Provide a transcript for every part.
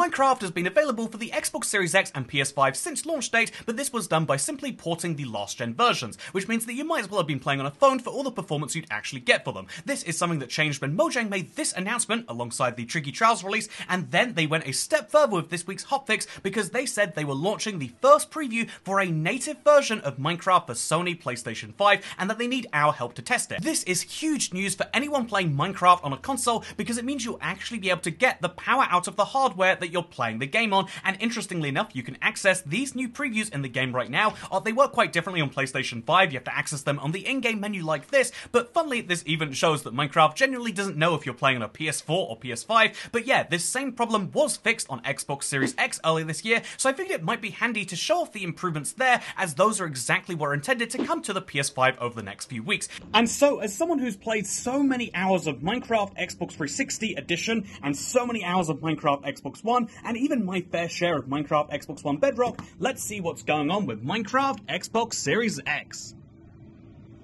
Minecraft has been available for the Xbox Series X and PS5 since launch date, but this was done by simply porting the last-gen versions, which means that you might as well have been playing on a phone for all the performance you'd actually get for them. This is something that changed when Mojang made this announcement alongside the Tricky Trials release, and then they went a step further with this week's hotfix because they said they were launching the first preview for a native version of Minecraft for Sony PlayStation 5, and that they need our help to test it. This is huge news for anyone playing Minecraft on a console because it means you'll actually be able to get the power out of the hardware that you're playing the game on, and interestingly enough, you can access these new previews in the game right now. They work quite differently on PlayStation 5, you have to access them on the in-game menu like this, but funnily this even shows that Minecraft genuinely doesn't know if you're playing on a PS4 or PS5, but yeah, this same problem was fixed on Xbox Series X earlier this year, so I figured it might be handy to show off the improvements there, as those are exactly what are intended to come to the PS5 over the next few weeks. And so, as someone who's played so many hours of Minecraft Xbox 360 Edition, and so many hours of Minecraft Xbox One, and even my fair share of Minecraft Xbox One Bedrock, let's see what's going on with Minecraft Xbox Series X.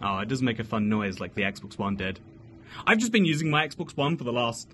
Oh, it does make a fun noise like the Xbox One did. I've just been using my Xbox One for the last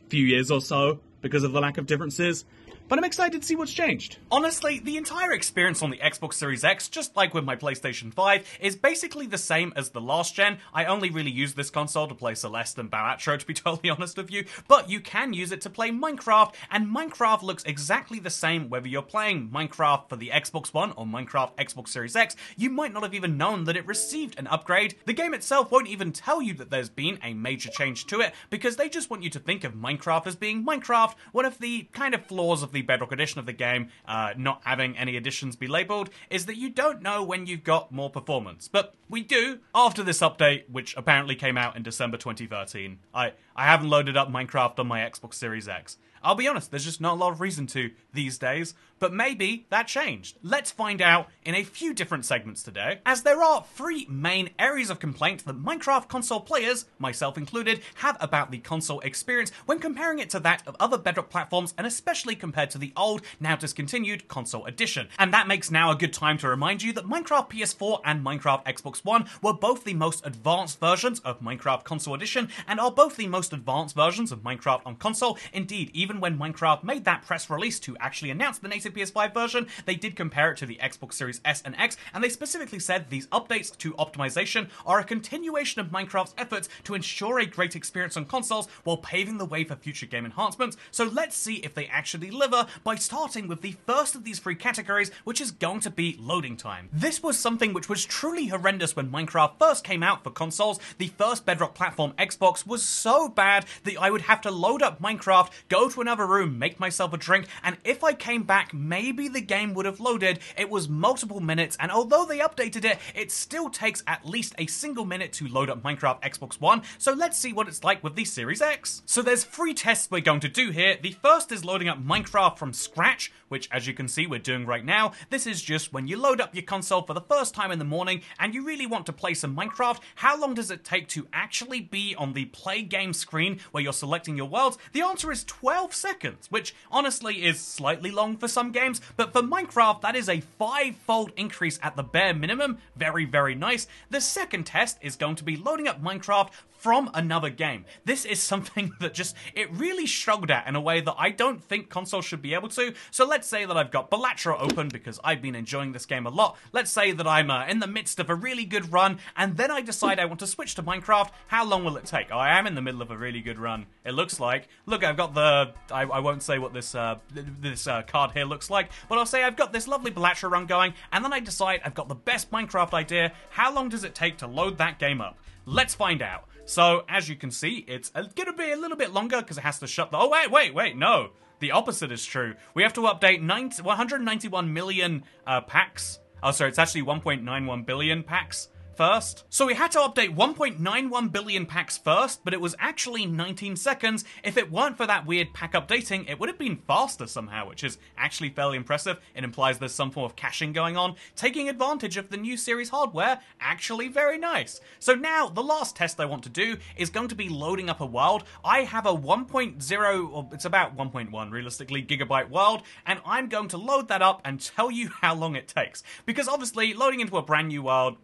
few years or so because of the lack of differences, but I'm excited to see what's changed. Honestly, the entire experience on the Xbox Series X, just like with my PlayStation 5, is basically the same as the last gen. I only really use this console to play Celeste and Balatro, to be totally honest with you, but you can use it to play Minecraft, and Minecraft looks exactly the same whether you're playing Minecraft for the Xbox One or Minecraft Xbox Series X. You might not have even known that it received an upgrade. The game itself won't even tell you that there's been a major change to it, because they just want you to think of Minecraft as being Minecraft. One of the kind of flaws of the Bedrock edition of the game, not having any additions be labeled, is that you don't know when you've got more performance. But we do, after this update, which apparently came out in December 2013. I haven't loaded up Minecraft on my Xbox Series X. I'll be honest, there's just not a lot of reason to these days, but maybe that changed. Let's find out in a few different segments today, as there are three main areas of complaint that Minecraft console players, myself included, have about the console experience when comparing it to that of other Bedrock platforms, and especially compared to the old, now discontinued, console edition. And that makes now a good time to remind you that Minecraft PS4 and Minecraft Xbox One were both the most advanced versions of Minecraft console edition, and are both the most advanced versions of Minecraft on console. Indeed, even when Minecraft made that press release to actually announce the native PS5 version, they did compare it to the Xbox Series S and X, and they specifically said these updates to optimization are a continuation of Minecraft's efforts to ensure a great experience on consoles while paving the way for future game enhancements. So let's see if they actually deliver by starting with the first of these three categories, which is going to be loading time. This was something which was truly horrendous when Minecraft first came out for consoles. The first Bedrock platform, Xbox, was so bad that I would have to load up Minecraft, go to another room, make myself a drink, and if I came back, maybe the game would have loaded. It was multiple minutes, and although they updated it, it still takes at least a single minute to load up Minecraft Xbox One, so let's see what it's like with the Series X. So there's three tests we're going to do here. The first is loading up Minecraft from scratch, which as you can see we're doing right now. This is just when you load up your console for the first time in the morning and you really want to play some Minecraft. How long does it take to actually be on the play game screen where you're selecting your worlds? The answer is 12 seconds, which honestly is slightly long for some games, but for Minecraft that is a 5-fold increase at the bare minimum. Very, very nice. The second test is going to be loading up Minecraft from another game. This is something that it really struggled at in a way that I don't think consoles should be able to. So let's say that I've got Balatro open because I've been enjoying this game a lot. Let's say that I'm in the midst of a really good run, and then I decide I want to switch to Minecraft. How long will it take? Oh, I am in the middle of a really good run, it looks like. Look, I've got the... I won't say what this card here looks like, but I'll say I've got this lovely Balatro run going, and then I decide I've got the best Minecraft idea. How long does it take to load that game up? Let's find out. So, as you can see, it's gonna be a little bit longer because it has to shut the... Oh, wait, no. The opposite is true. We have to update 191 million packs. Oh, sorry, it's actually 1.91 billion packs first. So we had to update 1.91 billion packs first, but it was actually 19 seconds. If it weren't for that weird pack updating, it would have been faster somehow, which is actually fairly impressive. It implies there's some form of caching going on. Taking advantage of the new series hardware, actually very nice. So now, the last test I want to do is going to be loading up a world. I have a 1.0, or it's about 1.1 realistically, gigabyte world, and I'm going to load that up and tell you how long it takes. Because obviously, loading into a brand new world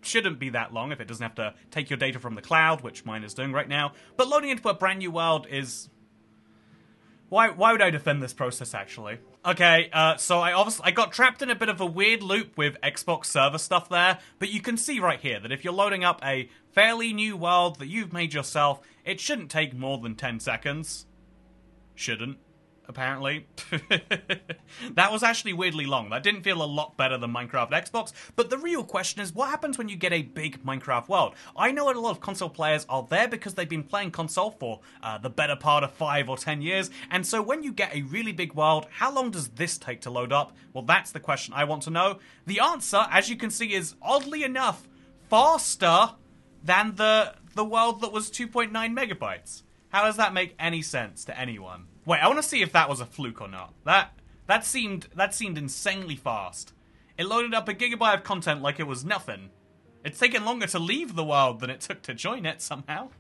shouldn't be that long if it doesn't have to take your data from the cloud, which mine is doing right now. But loading into a brand new world is... Why would I defend this process, actually? Okay, so I got trapped in a bit of a weird loop with Xbox server stuff there, but you can see right here that if you're loading up a fairly new world that you've made yourself, it shouldn't take more than 10 seconds. Shouldn't, apparently. That was actually weirdly long. That didn't feel a lot better than Minecraft Xbox, but the real question is, what happens when you get a big Minecraft world? I know a lot of console players are there because they've been playing console for the better part of 5 or 10 years, and so when you get a really big world, how long does this take to load up? Well, that's the question I want to know. The answer, as you can see, is oddly enough faster than the world that was 2.9 megabytes. How does that make any sense to anyone? Wait, I want to see if that was a fluke or not. That seemed insanely fast. It loaded up a gigabyte of content like it was nothing. It's taken longer to leave the world than it took to join it somehow.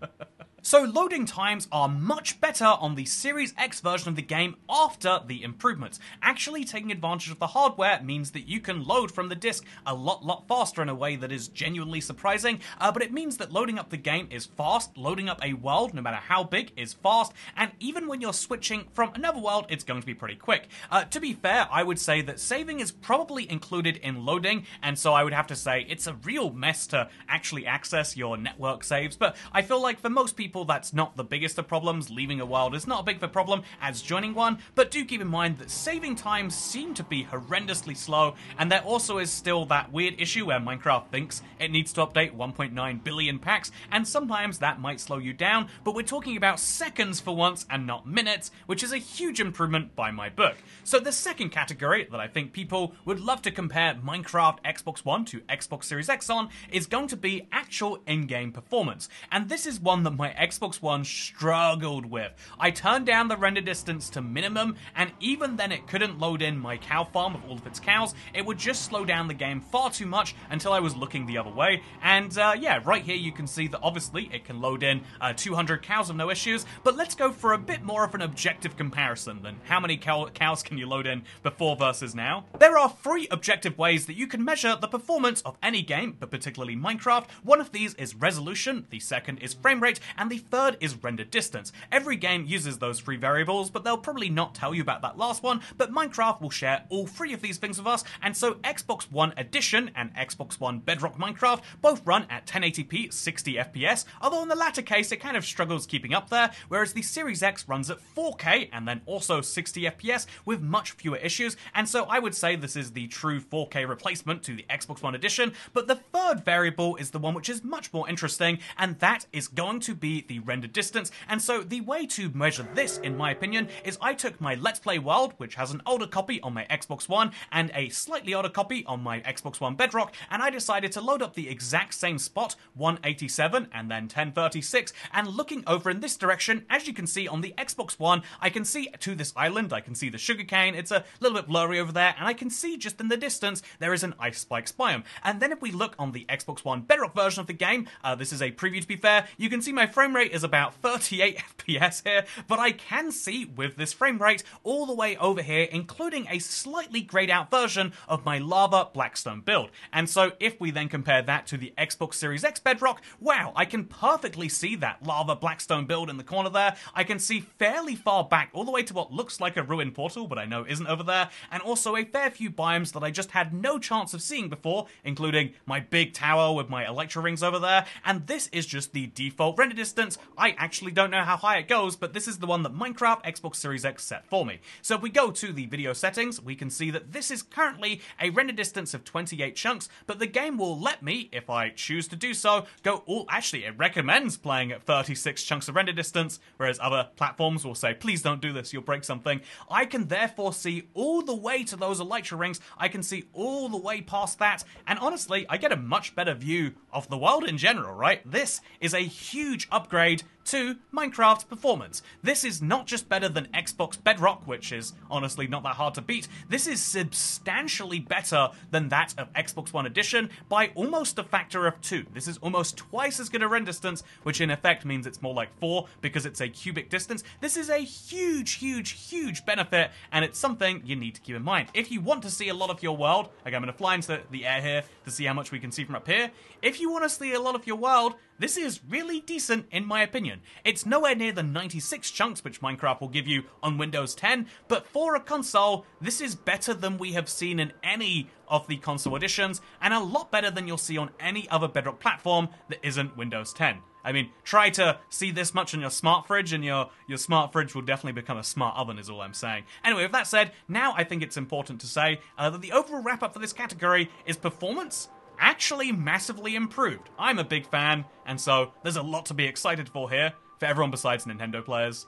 So loading times are much better on the Series X version of the game after the improvements. Actually taking advantage of the hardware means that you can load from the disc a lot faster in a way that is genuinely surprising, but it means that loading up the game is fast, loading up a world, no matter how big, is fast, and even when you're switching from another world, it's going to be pretty quick. To be fair, I would say that saving is probably included in loading, and so I would have to say it's a real mess to actually access your network saves, but I feel like for most people that's not the biggest of problems. Leaving a world is not a big of a problem as joining one, but do keep in mind that saving times seem to be horrendously slow, and there also is still that weird issue where Minecraft thinks it needs to update 1.9 billion packs, and sometimes that might slow you down, but we're talking about seconds for once and not minutes, which is a huge improvement by my book. So the second category that I think people would love to compare Minecraft Xbox One to Xbox Series X on is going to be actual in-game performance, and this is one that my Xbox One struggled with. I turned down the render distance to minimum, and even then it couldn't load in my cow farm of all of its cows. It would just slow down the game far too much until I was looking the other way, and yeah, right here you can see that obviously it can load in 200 cows with no issues, but let's go for a bit more of an objective comparison than how many cows can you load in before versus now. There are 3 objective ways that you can measure the performance of any game, but particularly Minecraft. One of these is resolution, the second is frame rate, and the third is render distance. Every game uses those 3 variables, but they'll probably not tell you about that last one, but Minecraft will share all 3 of these things with us, and so Xbox One Edition and Xbox One Bedrock Minecraft both run at 1080p 60 FPS, although in the latter case it kind of struggles keeping up there, whereas the Series X runs at 4K and then also 60 FPS with much fewer issues, and so I would say this is the true 4K replacement to the Xbox One Edition, but the third variable is the one which is much more interesting, and that is going to be the render distance. And so the way to measure this, in my opinion, is I took my Let's Play world, which has an older copy on my Xbox One and a slightly older copy on my Xbox One Bedrock, and I decided to load up the exact same spot, 187 and then 1036, and looking over in this direction, as you can see on the Xbox One, I can see to this island, I can see the sugarcane, it's a little bit blurry over there, and I can see just in the distance there is an ice spikes biome. And then if we look on the Xbox One Bedrock version of the game, this is a preview to be fair, you can see my frame rate is about 38 FPS here, but I can see with this frame rate all the way over here, including a slightly grayed out version of my Lava Blackstone build. And so if we then compare that to the Xbox Series X Bedrock, wow, I can perfectly see that Lava Blackstone build in the corner there. I can see fairly far back, all the way to what looks like a ruined portal, but I know isn't over there, and also a fair few biomes that I just had no chance of seeing before, including my big tower with my Electro rings over there, and this is just the default render distance. I actually don't know how high it goes, but this is the one that Minecraft Xbox Series X set for me. So if we go to the video settings, we can see that this is currently a render distance of 28 chunks, but the game will let me, if I choose to do so, go all, actually it recommends playing at 36 chunks of render distance, whereas other platforms will say, please don't do this, you'll break something. I can therefore see all the way to those Elytra rings, I can see all the way past that, and honestly, I get a much better view of the world in general, right? This is a huge upgrade to Minecraft's performance. This is not just better than Xbox Bedrock, which is honestly not that hard to beat, this is substantially better than that of Xbox One Edition by almost a factor of 2. This is almost twice as good a render distance, which in effect means it's more like 4 because it's a cubic distance. This is a huge benefit, and it's something you need to keep in mind. If you want to see a lot of your world, okay, I'm going to fly into the air here to see how much we can see from up here. If you want to see a lot of your world, this is really decent in my opinion. It's nowhere near the 96 chunks which Minecraft will give you on Windows 10, but for a console, this is better than we have seen in any of the console editions, and a lot better than you'll see on any other Bedrock platform that isn't Windows 10. I mean, try to see this much on your smart fridge, and your smart fridge will definitely become a smart oven, is all I'm saying. Anyway, with that said, now I think it's important to say that the overall wrap-up for this category is performance actually massively improved. I'm a big fan, and so there's a lot to be excited for here, for everyone besides Nintendo players.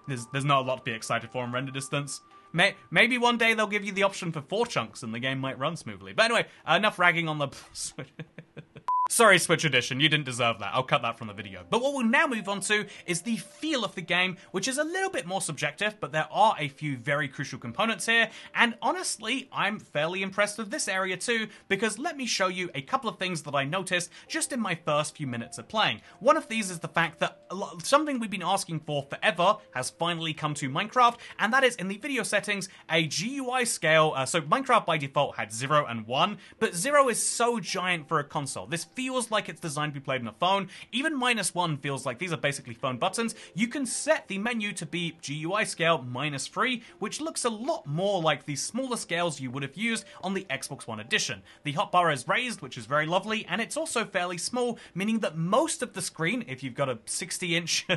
There's not a lot to be excited for in render distance. Maybe one day they'll give you the option for 4 chunks and the game might run smoothly. But anyway, enough ragging on the Switch. Sorry, Switch Edition, you didn't deserve that. I'll cut that from the video. But what we'll now move on to is the feel of the game, which is a little bit more subjective, but there are a few very crucial components here, and honestly, I'm fairly impressed with this area too, because let me show you a couple of things that I noticed just in my first few minutes of playing. One of these is the fact that something we've been asking for forever has finally come to Minecraft, and that is in the video settings, a GUI scale. So Minecraft by default had 0 and 1, but 0 is so giant for a console. This feels like it's designed to be played on a phone. Even -1 feels like these are basically phone buttons. You can set the menu to be GUI scale -3, which looks a lot more like the smaller scales you would have used on the Xbox One edition. The hotbar is raised, which is very lovely, and it's also fairly small, meaning that most of the screen, if you've got a 60-inch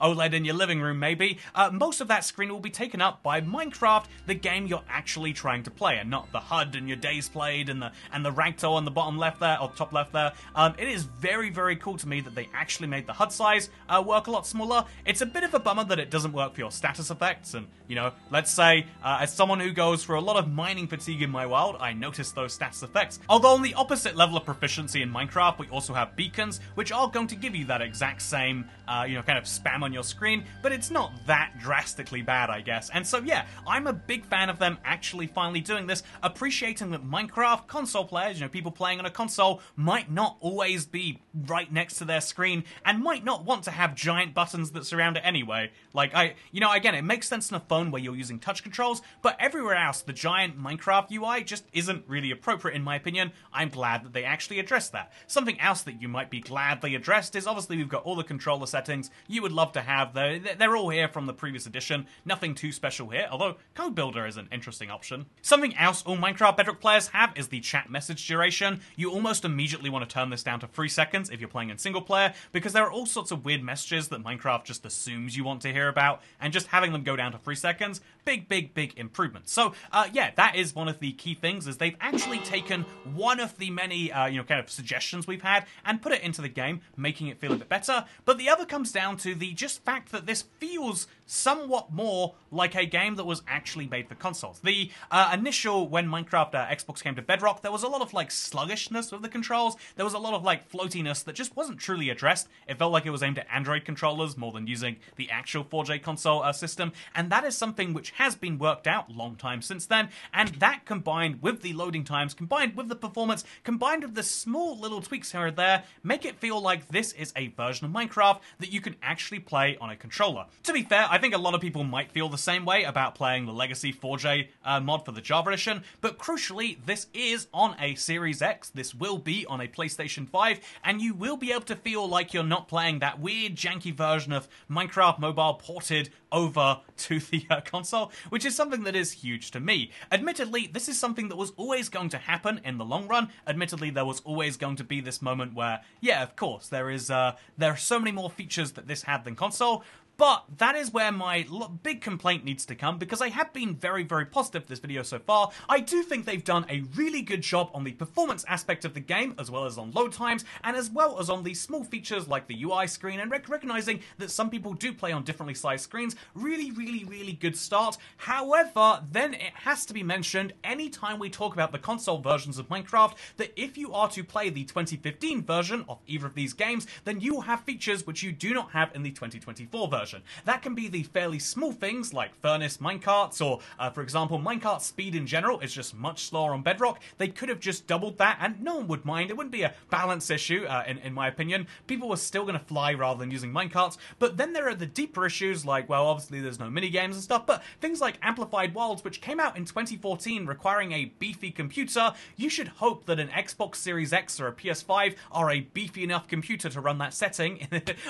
OLED in your living room maybe, most of that screen will be taken up by Minecraft, the game you're actually trying to play, and not the HUD and your days played and the ragdoll on the bottom left there, or top left there. It is very, very cool to me that they actually made the HUD size work a lot smaller. It's a bit of a bummer that it doesn't work for your status effects, and, you know, let's say, as someone who goes through a lot of mining fatigue in my world, I noticed those status effects. Although on the opposite level of proficiency in Minecraft, we also have beacons, which are going to give you that exact same, you know, kind of spam on your screen, but it's not that drastically bad, I guess. And so, yeah, I'm a big fan of them actually finally doing this, appreciating that Minecraft console players, you know, people playing on a console, might not always be right next to their screen and might not want to have giant buttons that surround it anyway. Like, you know, again, it makes sense in a phone where you're using touch controls, but everywhere else, the giant Minecraft UI just isn't really appropriate in my opinion. I'm glad that they actually addressed that. Something else that you might be glad they addressed is obviously we've got all the controller settings you would love to have. They're all here from the previous edition. Nothing too special here, although Code Builder is an interesting option. Something else all Minecraft Bedrock players have is the chat message duration. You almost immediately want to turn this down to 3 seconds if you're playing in single player, because there are all sorts of weird messages that Minecraft just assumes you want to hear about, and just having them go down to 3 seconds, big improvement. So, yeah, that is one of the key things, is they've actually taken one of the many, you know, kind of suggestions we've had and put it into the game, making it feel a bit better, but the other comes down to the just fact that this feels somewhat more like a game that was actually made for consoles. The initial, when Minecraft Xbox came to Bedrock, there was a lot of, like, sluggishness with the controls. There was a lot of, like, floatiness that just wasn't truly addressed. It felt like it was aimed at Android controllers more than using the actual 4J console system, and that is something which has been worked out long time since then, and that combined with the loading times, combined with the performance, combined with the small little tweaks here and there, make it feel like this is a version of Minecraft that you can actually play on a controller. To be fair, I think a lot of people might feel the same way about playing the Legacy 4J mod for the Java edition, but crucially, this is on a Series X, this will be on a PlayStation 5, and you will be able to feel like you're not playing that weird, janky version of Minecraft Mobile ported over to the console, which is something that is huge to me. Admittedly, this is something that was always going to happen in the long run. Admittedly, there was always going to be this moment where, yeah, of course, there are so many more features that this had than console, but that is where my big complaint needs to come, because I have been very, very positive this video so far. I do think they've done a really good job on the performance aspect of the game, as well as on load times, and as well as on the small features like the UI screen, and recognizing that some people do play on differently sized screens. Really good start. However, then it has to be mentioned anytime we talk about the console versions of Minecraft, that if you are to play the 2015 version of either of these games, then you will have features which you do not have in the 2024 version. version. That can be the fairly small things like furnace minecarts, or for example, minecart speed in general is just much slower on Bedrock. They could have just doubled that and no one would mind. It wouldn't be a balance issue, in my opinion. People were still going to fly rather than using minecarts. But then there are the deeper issues like, well, obviously there's no minigames and stuff, but things like Amplified Worlds, which came out in 2014 requiring a beefy computer. You should hope that an Xbox Series X or a PS5 are a beefy enough computer to run that setting.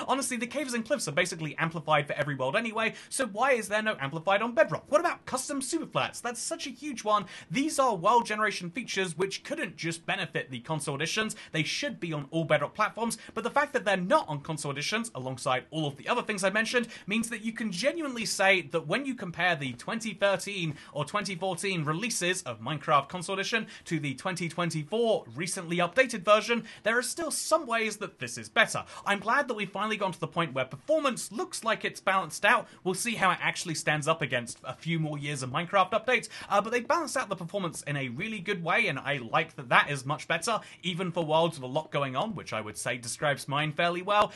Honestly, the caves and cliffs are basically amplified for every world anyway, so why is there no amplified on Bedrock? What about custom superflats? That's such a huge one. These are world generation features which couldn't just benefit the console editions. They should be on all Bedrock platforms, but the fact that they're not on console editions alongside all of the other things I mentioned means that you can genuinely say that when you compare the 2013 or 2014 releases of Minecraft Console Edition to the 2024 recently updated version, there are still some ways that this is better. I'm glad that we've finally gone to the point where performance looks like it's balanced out. We'll see how it actually stands up against a few more years of Minecraft updates, but they balanced out the performance in a really good way, and I like that that is much better, even for worlds with a lot going on, which I would say describes mine fairly well.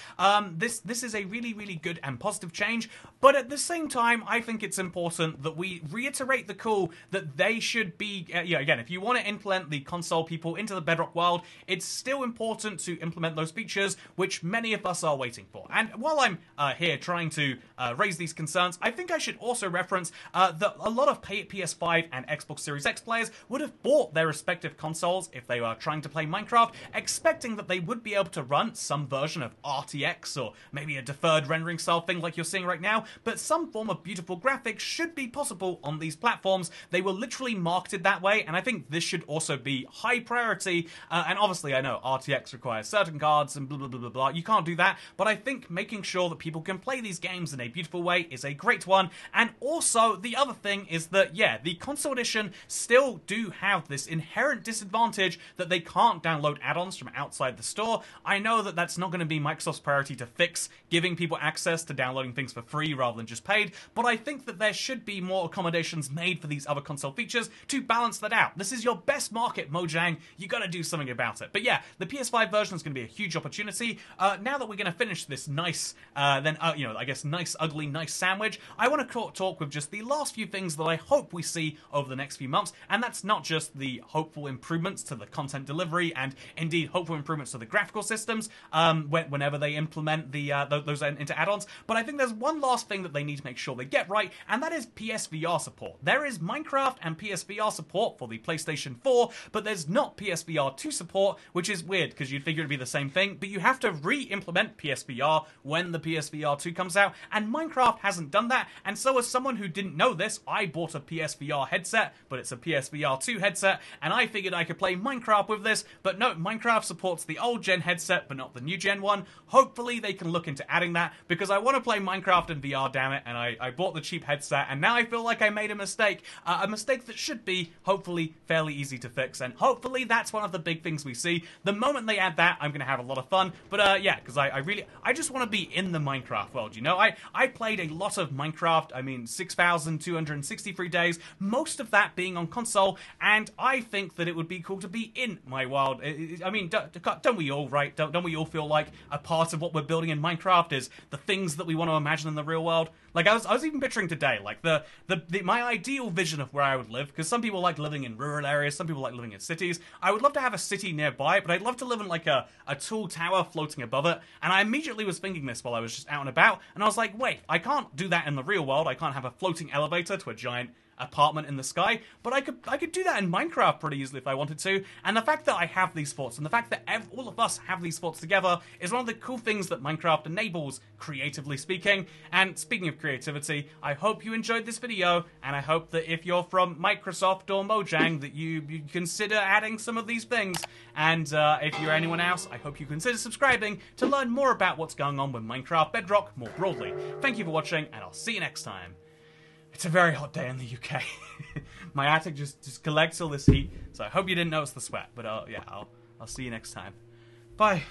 This is a really, really good and positive change, but at the same time, I think it's important that we reiterate the call that they should be, again, if you want to implement the console people into the Bedrock world, it's still important to implement those features, which many of us are waiting for. And while I'm here trying to raise these concerns, I think I should also reference that a lot of PS5 and Xbox Series X players would have bought their respective consoles if they were trying to play Minecraft, expecting that they would be able to run some version of RTX or maybe a deferred rendering style thing like you're seeing right now, but some form of beautiful graphics should be possible on these platforms. They were literally marketed that way, and I think this should also be high priority. And obviously, I know RTX requires certain cards and blah, blah, blah, blah, blah. You can't do that, but I think making sure that people can play these games in a beautiful way is a great one. And also, the other thing is that, yeah, the console edition still do have this inherent disadvantage that they can't download add-ons from outside the store. I know that that's not going to be Microsoft's priority to fix, giving people access to downloading things for free rather than just paid, but I think that there should be more accommodations made for these other console features to balance that out. This is your best market, Mojang. You gotta do something about it. But yeah, the PS5 version is going to be a huge opportunity. Now that we're going to finish this nice, I guess nice, ugly, nice sandwich, I want to talk with just the last few things that I hope we see over the next few months, and that's not just the hopeful improvements to the content delivery and indeed hopeful improvements to the graphical systems whenever they implement those into add-ons, but I think there's one last thing that they need to make sure they get right, and that is PSVR support. There is Minecraft and PSVR support for the PlayStation 4, but there's not PSVR 2 support, which is weird because you'd figure it'd be the same thing, but you have to re-implement PSVR when the PSVR 2 comes out, and Minecraft hasn't done that, and so as someone who didn't know this, I bought a PSVR headset, but it's a PSVR 2 headset, and I figured I could play Minecraft with this, but no, Minecraft supports the old gen headset, but not the new gen one. Hopefully they can look into adding that, because I want to play Minecraft in VR, damn it, and I bought the cheap headset, and now I feel like I made a mistake that should be, hopefully, fairly easy to fix, and hopefully that's one of the big things we see. The moment they add that, I'm going to have a lot of fun, but yeah, because I just want to be in the Minecraft world, you know? I played a lot of Minecraft, 6,263 days, most of that being on console, and I think that it would be cool to be in my world. Don't we all, right? Don't we all feel like a part of what we're building in Minecraft is the things that we want to imagine in the real world? Like, I was even picturing today, like, my ideal vision of where I would live, because some people like living in rural areas, some people like living in cities. I would love to have a city nearby, but I'd love to live in, like, a tall tower floating above it, and I immediately was thinking this while I was just out and about, and I was like, wait, I can't do that in the real world. I can't have a floating elevator to a giant apartment in the sky, but I could do that in Minecraft pretty easily if I wanted to, and the fact that I have these thoughts, and the fact that all of us have these thoughts together is one of the cool things that Minecraft enables, creatively speaking. And speaking of creativity, I hope you enjoyed this video, and I hope that if you're from Microsoft or Mojang, that you consider adding some of these things, and if you're anyone else, I hope you consider subscribing to learn more about what's going on with Minecraft Bedrock more broadly. Thank you for watching, and I'll see you next time. It's a very hot day in the UK. My attic just collects all this heat, so I hope you didn't notice the sweat. But yeah, I'll see you next time. Bye.